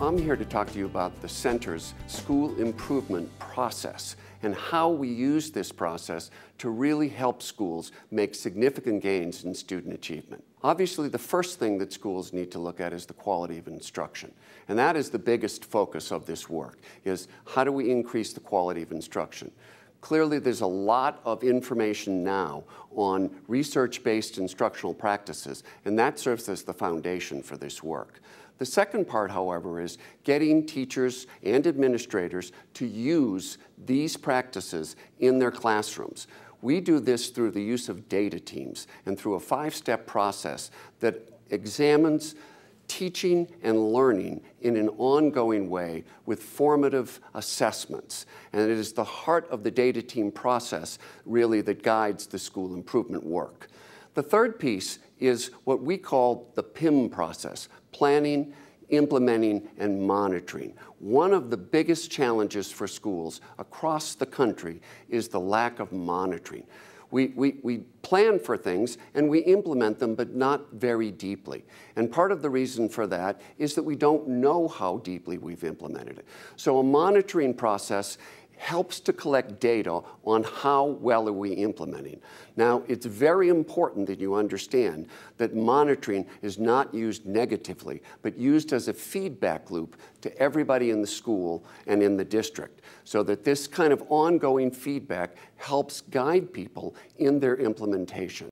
I'm here to talk to you about the Center's school improvement process and how we use this process to really help schools make significant gains in student achievement. Obviously, the first thing that schools need to look at is the quality of instruction. And that is the biggest focus of this work, is how do we increase the quality of instruction? Clearly, there's a lot of information now on research-based instructional practices, and that serves as the foundation for this work. The second part, however, is getting teachers and administrators to use these practices in their classrooms. We do this through the use of data teams and through a 5-step process that examines teaching and learning in an ongoing way with formative assessments. And it is the heart of the data team process, really, that guides the school improvement work. The third piece is what we call the PIM process: planning, implementing, and monitoring. One of the biggest challenges for schools across the country is the lack of monitoring. We plan for things and we implement them, but not very deeply. And part of the reason for that is that we don't know how deeply we've implemented it. So a monitoring process helps to collect data on how well are we implementing. Now, it's very important that you understand that monitoring is not used negatively, but used as a feedback loop to everybody in the school and in the district, so that this kind of ongoing feedback helps guide people in their implementation.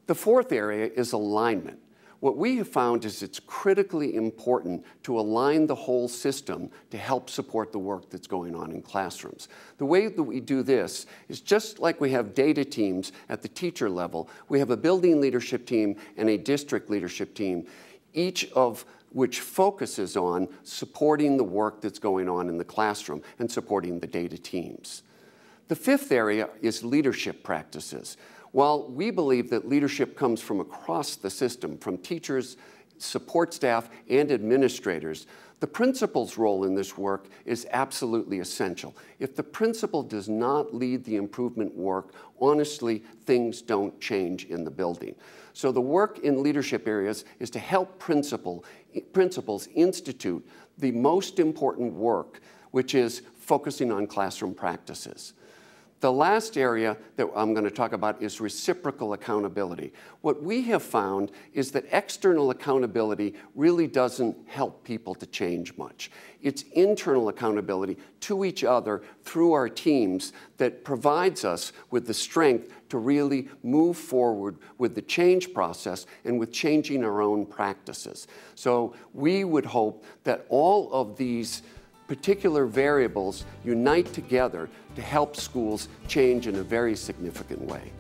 The fourth area is alignment. What we have found is it's critically important to align the whole system to help support the work that's going on in classrooms. The way that we do this is just like we have data teams at the teacher level, we have a building leadership team and a district leadership team, each of which focuses on supporting the work that's going on in the classroom and supporting the data teams. The fifth area is leadership practices. While we believe that leadership comes from across the system, from teachers, support staff, and administrators, the principal's role in this work is absolutely essential. If the principal does not lead the improvement work, honestly, things don't change in the building. So the work in leadership areas is to help principals institute the most important work, which is focusing on classroom practices. The last area that I'm going to talk about is reciprocal accountability. What we have found is that external accountability really doesn't help people to change much. It's internal accountability to each other through our teams that provides us with the strength to really move forward with the change process and with changing our own practices. So we would hope that all of these particular variables unite together to help schools change in a very significant way.